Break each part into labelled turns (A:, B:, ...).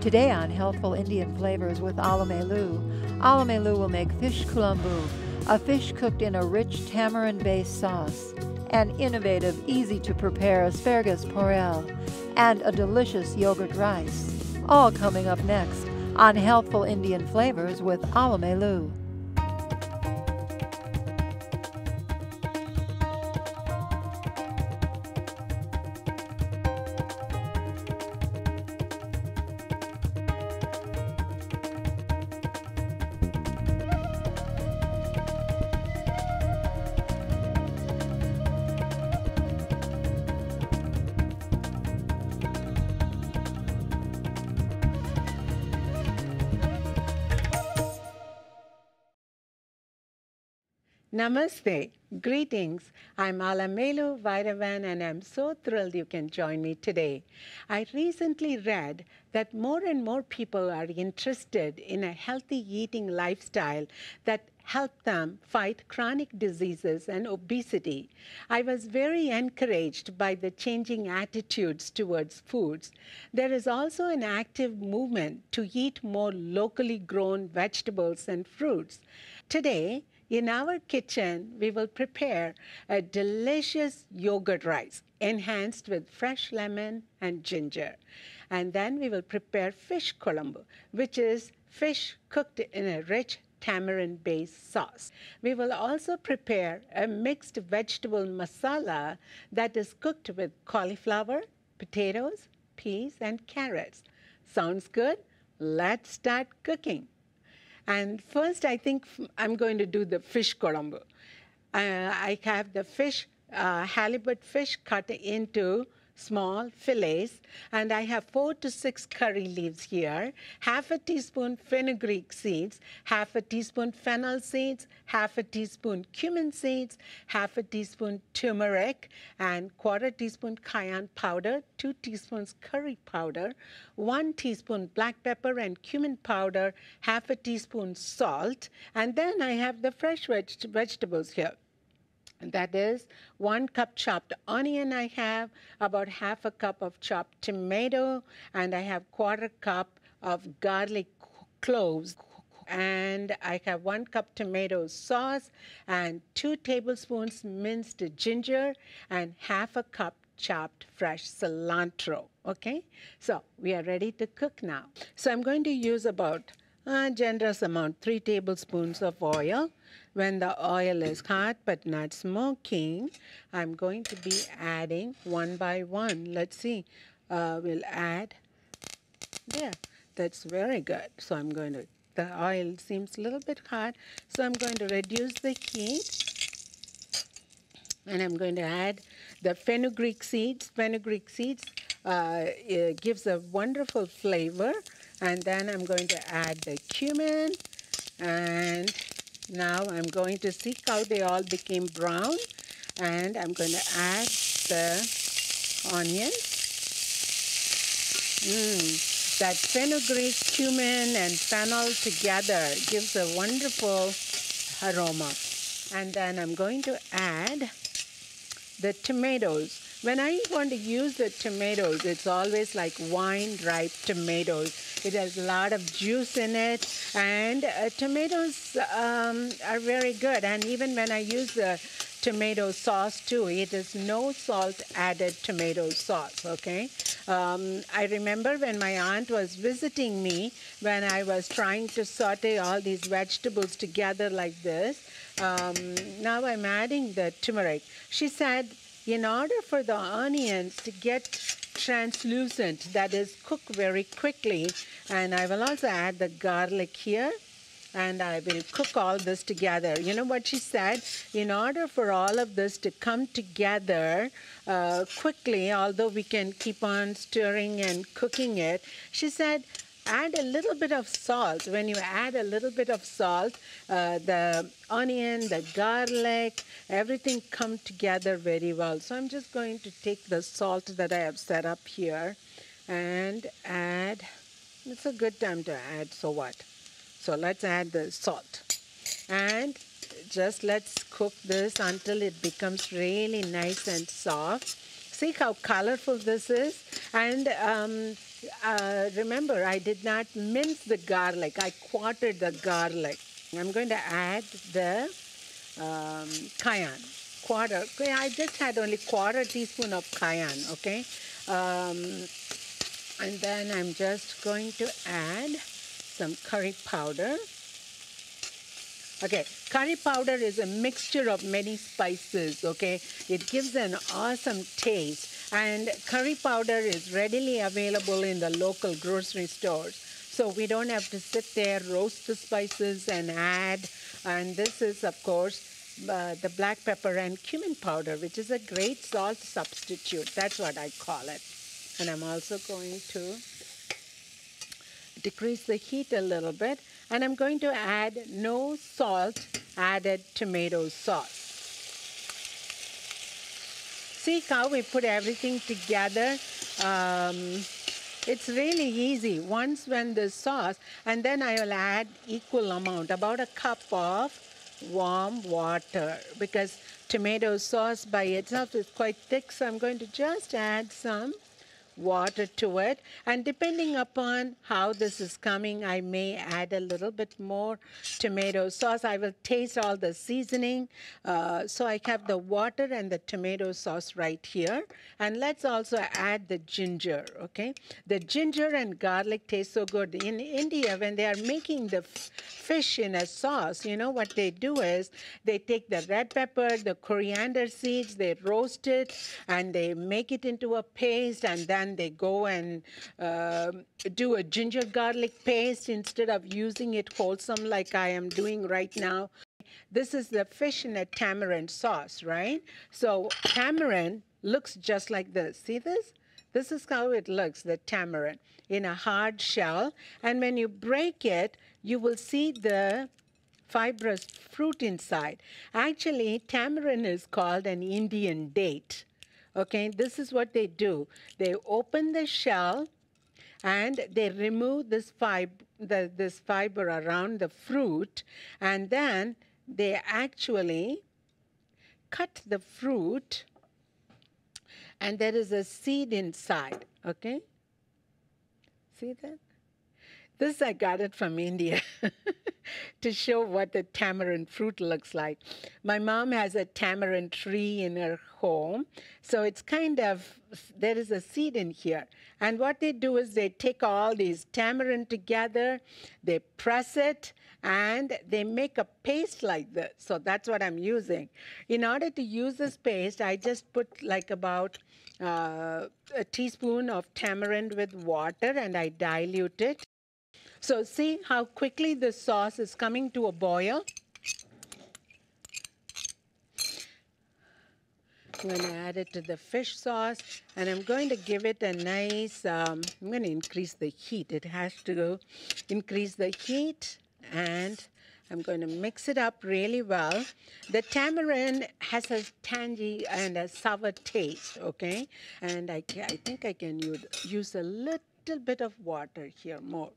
A: Today on Healthful Indian Flavors with Alamelu, Alamelu will make fish kulambu, a fish cooked in a rich tamarind-based sauce, an innovative, easy-to-prepare asparagus poriyal, and a delicious yogurt rice. All coming up next on Healthful Indian Flavors with Alamelu.
B: Namaste. Greetings. I'm Alamelu Vairavan and I'm so thrilled you can join me today. I recently read that more and more people are interested in a healthy eating lifestyle that help them fight chronic diseases and obesity. I was very encouraged by the changing attitudes towards foods. There is also an active movement to eat more locally grown vegetables and fruits. Today, in our kitchen, we will prepare a delicious yogurt rice enhanced with fresh lemon and ginger. And then we will prepare fish kulambu, which is fish cooked in a rich tamarind-based sauce. We will also prepare a mixed vegetable masala that is cooked with cauliflower, potatoes, peas, and carrots. Sounds good? Let's start cooking. And first, I think I'm going to do the fish kulambu. I have the fish, halibut fish cut into small fillets, and I have 4 to 6 curry leaves here, half a teaspoon fenugreek seeds, half a teaspoon fennel seeds, half a teaspoon cumin seeds, half a teaspoon turmeric, and 1/4 teaspoon cayenne powder, 2 teaspoons curry powder, 1 teaspoon black pepper and cumin powder, half a teaspoon salt, and then I have the fresh vegetables here. That is 1 cup chopped onion I have, about half a cup of chopped tomato, and I have 1/4 cup of garlic cloves. And I have 1 cup tomato sauce and 2 tablespoons minced ginger and half a cup chopped fresh cilantro. Okay, so we are ready to cook now. So I'm going to use about a generous amount, 3 tablespoons of oil. When the oil is hot but not smoking, I'm going to be adding one by one. Let's see. We'll add there. That's very good. So I'm going to, the oil seems a little bit hot, so I'm going to reduce the heat. And I'm going to add the fenugreek seeds. Fenugreek seeds it gives a wonderful flavor. And then I'm going to add the cumin. And now I'm going to see how they all became brown. And I'm going to add the onions. That fenugreek, cumin, and fennel together gives a wonderful aroma. And then I'm going to add the tomatoes. When I want to use the tomatoes, it's always like wine-ripe tomatoes. It has a lot of juice in it, and tomatoes are very good. And even when I use the tomato sauce too, it is no salt added tomato sauce, okay? I remember when my aunt was visiting me, when I was trying to saute all these vegetables together like this, now I'm adding the turmeric. She said, in order for the onions to get translucent, that is, cook very quickly, and I will also add the garlic here, and I will cook all this together. You know what she said? In order for all of this to come together quickly, although we can keep on stirring and cooking it, she said, add a little bit of salt. When you add a little bit of salt, the onion, the garlic, everything come together very well. So I'm just going to take the salt that I have set up here and add. It's a good time to add, so what? So let's add the salt. And just let's cook this until it becomes really nice and soft. See how colorful this is? And Remember, I did not mince the garlic. I quartered the garlic. I'm going to add the cayenne. Quarter. Okay, I just had only quarter teaspoon of cayenne, okay? And then I'm just going to add some curry powder. Okay, curry powder is a mixture of many spices, okay? It gives an awesome taste. And curry powder is readily available in the local grocery stores. So we don't have to sit there, roast the spices and add. And this is, of course, the black pepper and cumin powder, which is a great salt substitute. That's what I call it. And I'm also going to decrease the heat a little bit. And I'm going to add no salt added tomato sauce. See how we put everything together? It's really easy. Once when the sauce, and then I will add equal amount, about a cup of warm water, because tomato sauce by itself is quite thick, so I'm going to just add some water to it, and depending upon how this is coming, I may add a little bit more tomato sauce. I will taste all the seasoning. So I have the water and the tomato sauce right here. And let's also add the ginger, okay? The ginger and garlic taste so good. In India, when they are making the fish in a sauce, you know what they do is they take the red pepper, the coriander seeds, they roast it, and they make it into a paste, and then they go and do a ginger garlic paste instead of using it wholesome like I am doing right now. This is the fish in a tamarind sauce, right? So tamarind looks just like this. See this? This is how it looks, the tamarind, in a hard shell. And when you break it, you will see the fibrous fruit inside. Actually, tamarind is called an Indian date. Okay, this is what they do. They open the shell and they remove this fiber around the fruit, and then they actually cut the fruit, and there is a seed inside, okay? See that? This I got it from India to show what the tamarind fruit looks like. My mom has a tamarind tree in her home, so it's kind of, there is a seed in here. And what they do is they take all these tamarind together, they press it, and they make a paste like this. So that's what I'm using. In order to use this paste, I just put like about a teaspoon of tamarind with water, and I dilute it. So see how quickly the sauce is coming to a boil. I'm going to add it to the fish sauce, and I'm going to give it a nice, I'm going to increase the heat. It has to increase the heat, and I'm going to mix it up really well. The tamarind has a tangy and a sour taste, okay? And I think I can use a little bit of water here more.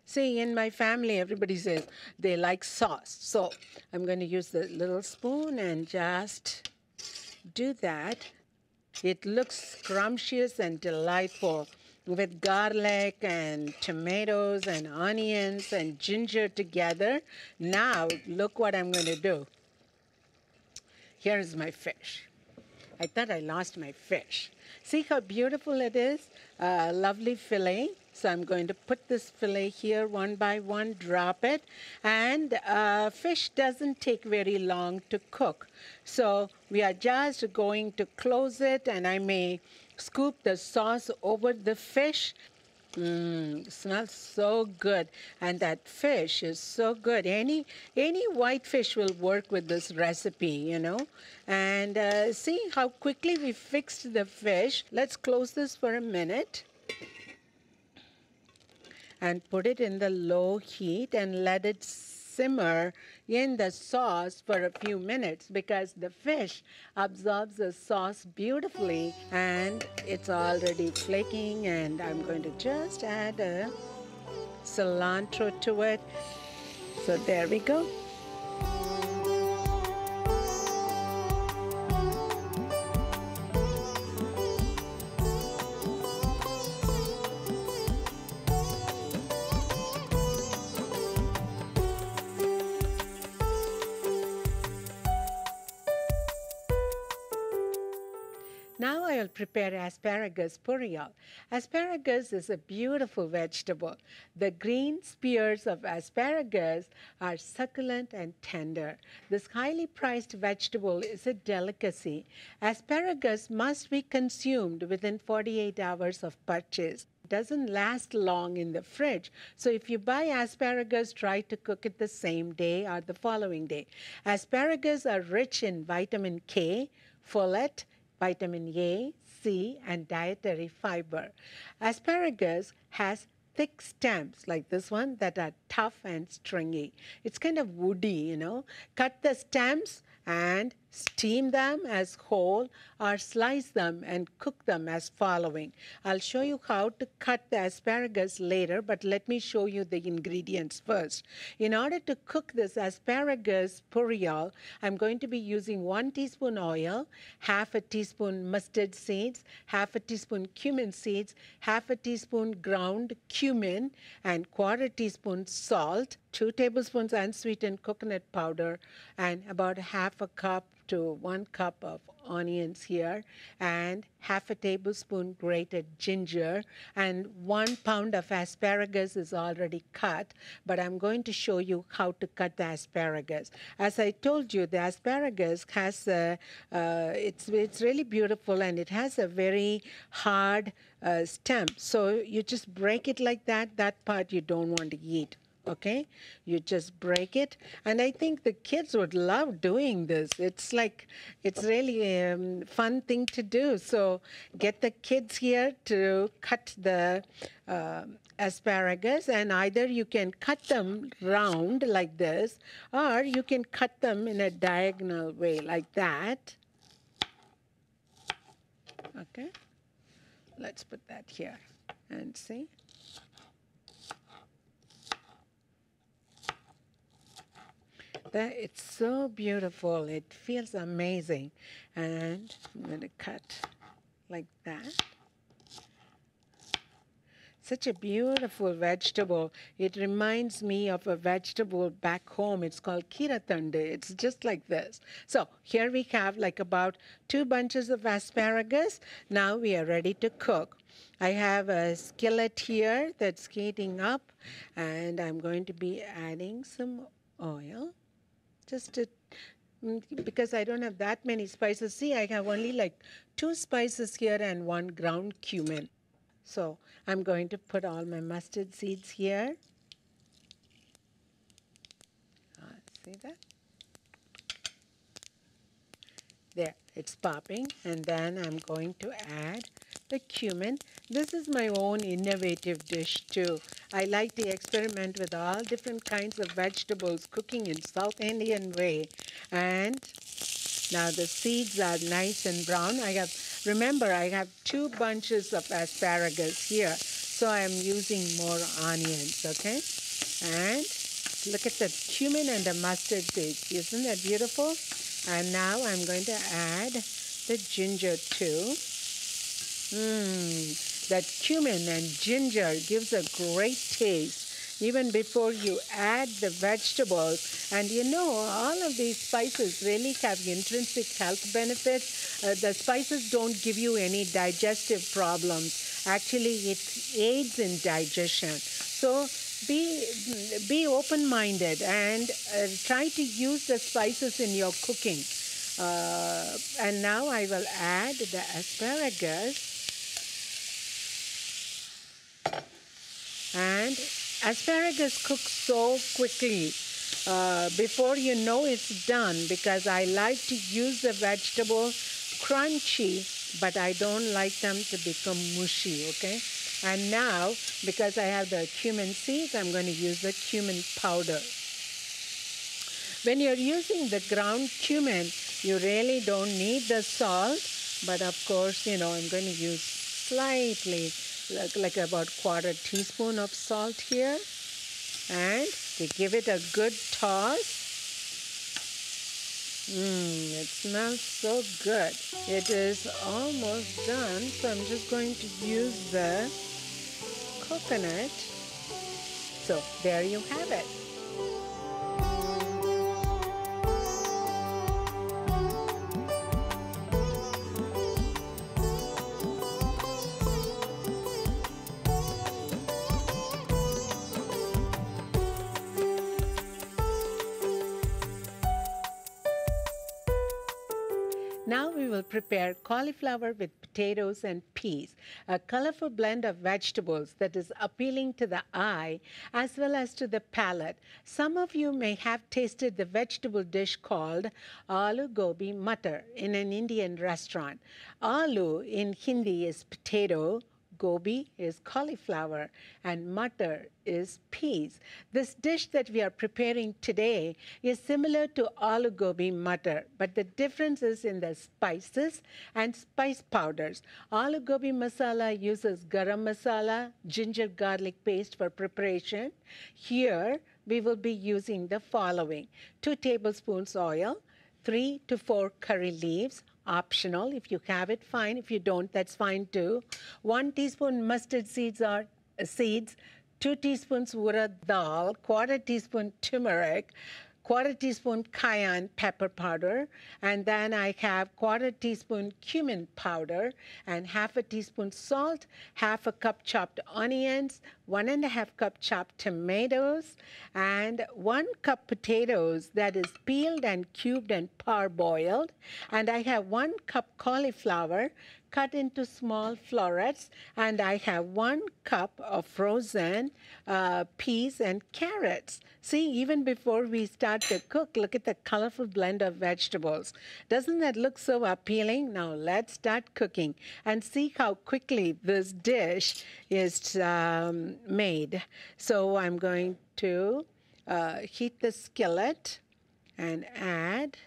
B: See, in my family, everybody says they like sauce. So I'm going to use the little spoon and just do that. It looks scrumptious and delightful with garlic and tomatoes and onions and ginger together. Now, look what I'm going to do. Here is my fish. I thought I lost my fish. See how beautiful it is? Lovely fillet. So I'm going to put this fillet here one by one, drop it. And fish doesn't take very long to cook. So we are just going to close it, and I may scoop the sauce over the fish. Smells so good, and that fish is so good. Any white fish will work with this recipe, you know. And see how quickly we fixed the fish. Let's close this for a minute and put it in the low heat and let it simmer in the sauce for a few minutes, because the fish absorbs the sauce beautifully, and it's already flaking. And I'm going to just add a cilantro to it. So there we go. Now I will prepare asparagus poriyal. Asparagus is a beautiful vegetable. The green spears of asparagus are succulent and tender. This highly priced vegetable is a delicacy. Asparagus must be consumed within 48 hours of purchase. It doesn't last long in the fridge. So if you buy asparagus, try to cook it the same day or the following day. Asparagus are rich in vitamin K, folate, vitamin A, C, and dietary fiber. Asparagus has thick stems like this one that are tough and stringy. It's kind of woody, you know. Cut the stems and steam them as whole or slice them and cook them as following. I'll show you how to cut the asparagus later, but let me show you the ingredients first. In order to cook this asparagus poriyal, I'm going to be using 1 teaspoon oil, half a teaspoon mustard seeds, half a teaspoon cumin seeds, half a teaspoon ground cumin, and quarter teaspoon salt, 2 tablespoons unsweetened coconut powder, and about half a cup to 1 cup of onions here, and half a tablespoon grated ginger, and 1 pound of asparagus is already cut, but I'm going to show you how to cut the asparagus. As I told you, the asparagus has it's really beautiful, and it has a very hard stem. So you just break it like that. That part you don't want to eat. Okay, you just break it, and I think the kids would love doing this. It's really a fun thing to do. So get the kids here to cut the asparagus, and either you can cut them round like this, or you can cut them in a diagonal way like that. Okay, let's put that here and see. It's so beautiful. It feels amazing. And I'm going to cut like that. Such a beautiful vegetable. It reminds me of a vegetable back home. It's called kiratande. It's just like this. So here we have like about 2 bunches of asparagus. Now we are ready to cook. I have a skillet here that's heating up, and I'm going to be adding some oil. Because I don't have that many spices. See, I have only like 2 spices here and 1 ground cumin. So I'm going to put all my mustard seeds here. See that? There, it's popping. And then I'm going to add the cumin. This is my own innovative dish too. I like to experiment with all different kinds of vegetables, cooking in South Indian way. And now the seeds are nice and brown. Remember, I have 2 bunches of asparagus here, so I am using more onions, okay? And look at the cumin and the mustard seeds. Isn't that beautiful? And now I'm going to add the ginger too. That cumin and ginger gives a great taste even before you add the vegetables. And you know, all of these spices really have intrinsic health benefits. The spices don't give you any digestive problems. Actually, it aids in digestion. So be open-minded and try to use the spices in your cooking. And now I will add the asparagus. And asparagus cooks so quickly. Before you know it's done, because I like to use the vegetable crunchy, but I don't like them to become mushy, okay? And now, because I have the cumin seeds, I'm going to use the cumin powder. When you're using the ground cumin, you really don't need the salt, but of course, you know, I'm going to use slightly, like about quarter teaspoon of salt here, and to give it a good toss. It smells so good. It is almost done, so I'm just going to use the coconut. So there you have it. Now we will prepare cauliflower with potatoes and peas, a colorful blend of vegetables that is appealing to the eye as well as to the palate. Some of you may have tasted the vegetable dish called aloo gobi matar in an Indian restaurant. Aloo in Hindi is potato, gobi is cauliflower, and matar is peas. This dish that we are preparing today is similar to aloo gobi matar, but the difference is in the spices and spice powders. Aloo gobi masala uses garam masala, ginger garlic paste for preparation. Here we will be using the following: 2 tablespoons oil, 3 to 4 curry leaves, optional. If you have it, fine. If you don't, that's fine too. 1 teaspoon mustard seeds, 2 teaspoons urad dal, 1/4 teaspoon turmeric, 1/4 teaspoon cayenne pepper powder, and then I have 1/4 teaspoon cumin powder and 1/2 teaspoon salt, 1/2 cup chopped onions, 1 1/2 cup chopped tomatoes, and 1 cup potatoes that is peeled and cubed and parboiled, and I have 1 cup cauliflower cut into small florets, and I have 1 cup of frozen peas and carrots. See, even before we start to cook, look at the colorful blend of vegetables. Doesn't that look so appealing? Now let's start cooking and see how quickly this dish is made. So I'm going to heat the skillet and add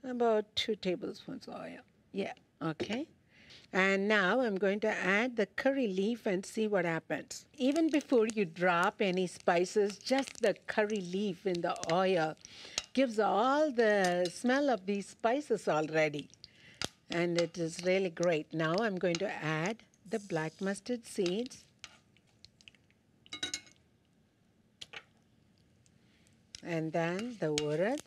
B: about 2 tablespoons oil. Yeah, okay. And now I'm going to add the curry leaf and see what happens. Even before you drop any spices, just the curry leaf in the oil gives all the smell of these spices already. And it is really great. Now I'm going to add the black mustard seeds. And then the urad.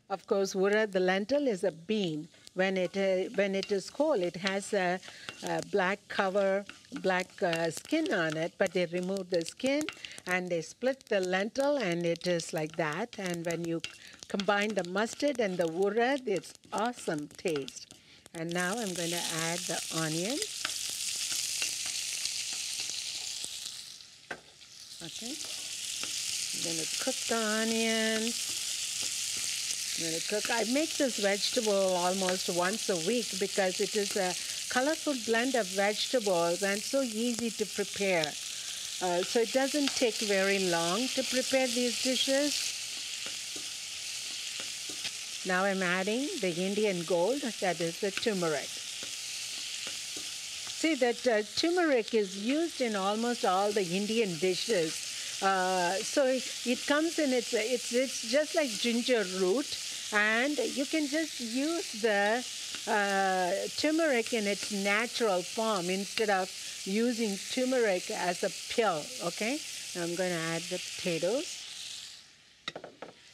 B: Of course, urad, the lentil, is a bean. When it is whole, it has a black cover, black skin on it, but they remove the skin and they split the lentil, and it is like that. And when you combine the mustard and the urad, it's awesome taste. And now I'm going to add the onions. Okay. I'm going to cook the onions. I make this vegetable almost once a week because it is a colorful blend of vegetables and so easy to prepare. So it doesn't take very long to prepare these dishes. Now I'm adding the Indian gold, that is the turmeric. See that turmeric is used in almost all the Indian dishes. So it comes in, it's just like ginger root, and you can just use the turmeric in its natural form instead of using turmeric as a pill, okay? Now I'm going to add the potatoes.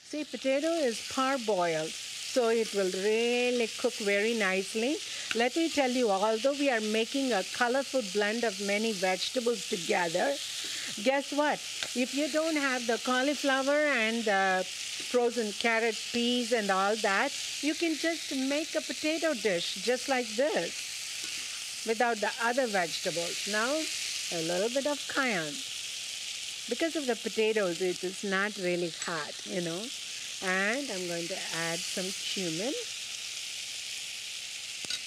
B: See, potato is parboiled, so it will really cook very nicely. Let me tell you, although we are making a colorful blend of many vegetables together, guess what? If you don't have the cauliflower and the frozen carrot, peas, and all that, you can just make a potato dish just like this without the other vegetables. Now, a little bit of cayenne. Because of the potatoes, it is not really hot, you know. And I'm going to add some cumin.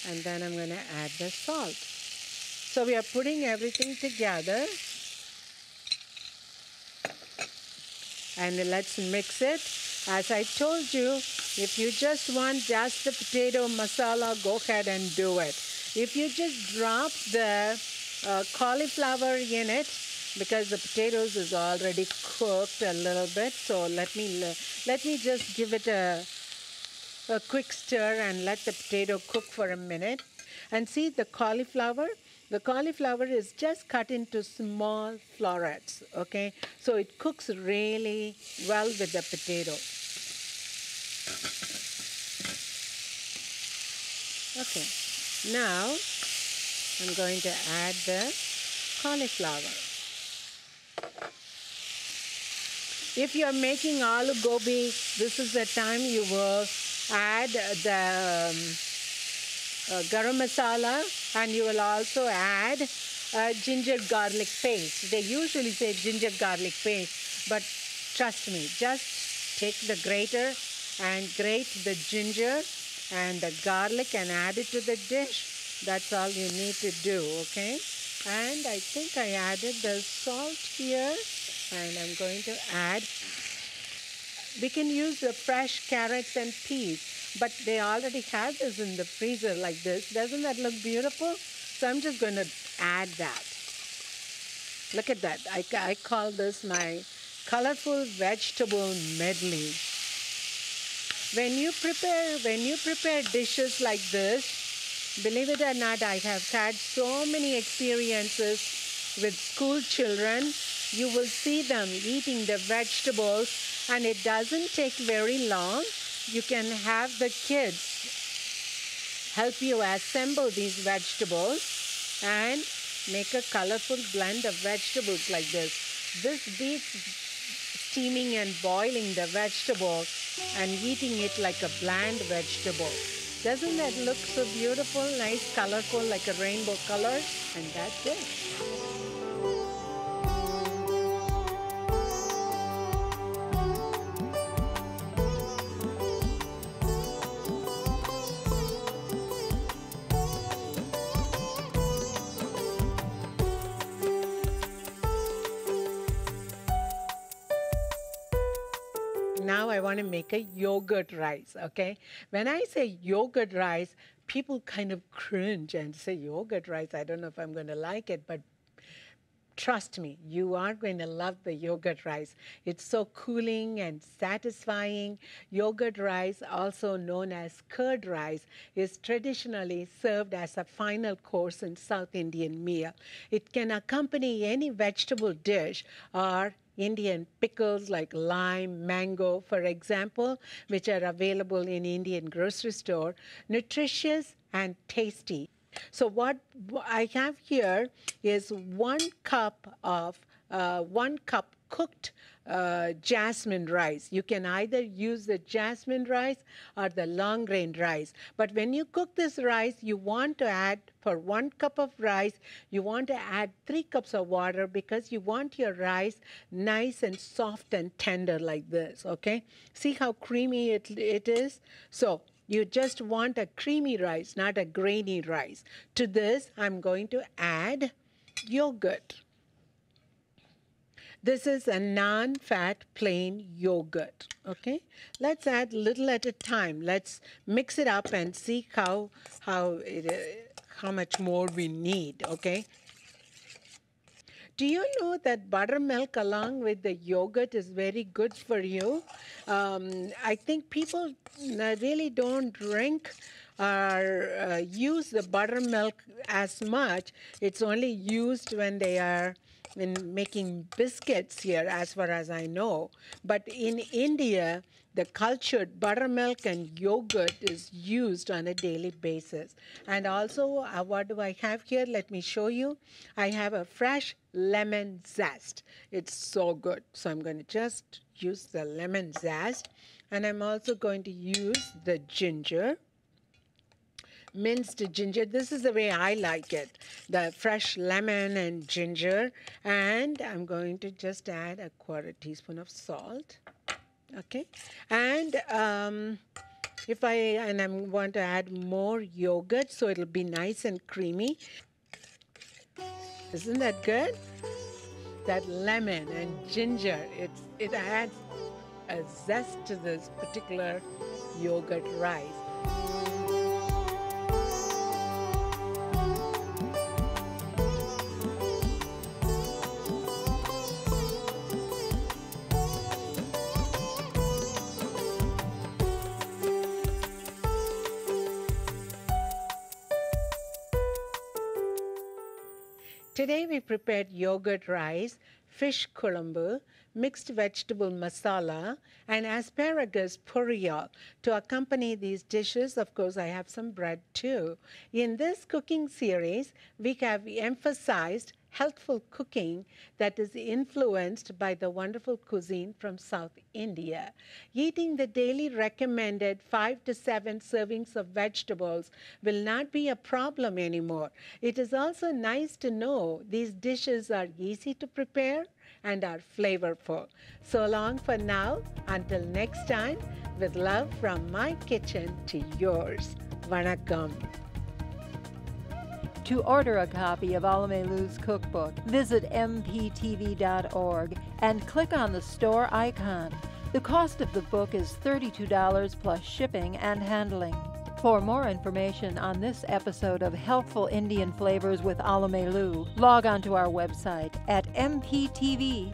B: And then I'm going to add the salt. So we are putting everything together. And let's mix it. As I told you, if you just want just the potato masala, go ahead and do it. If you just drop the cauliflower in it, because the potatoes is already cooked a little bit, so let me just give it a quick stir and let the potato cook for a minute. And see the cauliflower? The cauliflower is just cut into small florets, okay? So it cooks really well with the potato. Okay, now I'm going to add the cauliflower. If you're making aloo gobi, this is the time you will add the garam masala, and you will also add ginger garlic paste. They usually say ginger garlic paste, but trust me, just take the grater and grate the ginger and the garlic and add it to the dish. That's all you need to do, okay? And I think I added the salt here, and I'm going to add. We can use the fresh carrots and peas, but they already have this in the freezer like this. Doesn't that look beautiful? So I'm just going to add that. Look at that. I call this my colorful vegetable medley. When you prepare dishes like this, believe it or not, I have had so many experiences with school children. You will see them eating the vegetables, and it doesn't take very long. You can have the kids help you assemble these vegetables and make a colorful blend of vegetables like this. This beats steaming and boiling the vegetable and eating it like a bland vegetable. Doesn't that look so beautiful, nice, colorful, like a rainbow color? And that's it. Now I want to make a yogurt rice, okay? When I say yogurt rice, people kind of cringe and say, yogurt rice, I don't know if I'm going to like it, but trust me, you are going to love the yogurt rice. It's so cooling and satisfying. Yogurt rice, also known as curd rice, is traditionally served as a final course in South Indian meal. It can accompany any vegetable dish or Indian pickles like lime, mango, for example, which are available in Indian grocery store, nutritious and tasty. So what I have here is 1 cup cooked jasmine rice. You can either use the jasmine rice or the long grain rice. But when you cook this rice, you want to add, for 1 cup of rice, you want to add 3 cups of water because you want your rice nice and soft and tender like this, okay? See how creamy it is? So you just want a creamy rice, not a grainy rice. To this, I'm going to add yogurt. This is a non-fat plain yogurt, okay? Let's add little at a time. Let's mix it up and see how much more we need, okay? Do you know that buttermilk along with the yogurt is very good for you? I think people really don't drink or use the buttermilk as much. It's only used when they are making biscuits here, as far as I know. But in India, the cultured buttermilk and yogurt is used on a daily basis. And also, what do I have here? Let me show you. I have a fresh lemon zest. It's so good. So I'm going to just use the lemon zest. And I'm also going to use the ginger. Minced ginger. This is the way I like it. The fresh lemon and ginger. And I'm going to just add a 1/4 teaspoon of salt. Okay. And I'm going to add more yogurt so it'll be nice and creamy. Isn't that good? That lemon and ginger, it adds a zest to this particular yogurt rice. Today we prepared yogurt rice, fish kulambu, mixed vegetable masala, and asparagus poriyal. To accompany these dishes, of course, I have some bread too. In this cooking series, we have emphasized healthful cooking that is influenced by the wonderful cuisine from South India. Eating the daily recommended 5 to 7 servings of vegetables will not be a problem anymore. It is also nice to know these dishes are easy to prepare and are flavorful. So long for now. Until next time, with love from my kitchen to yours. Vanakkam.
A: To order a copy of Alamelu's cookbook, visit mptv.org and click on the store icon. The cost of the book is $32 plus shipping and handling. For more information on this episode of Healthful Indian Flavors with Alamelu, log on to our website at mptv.org.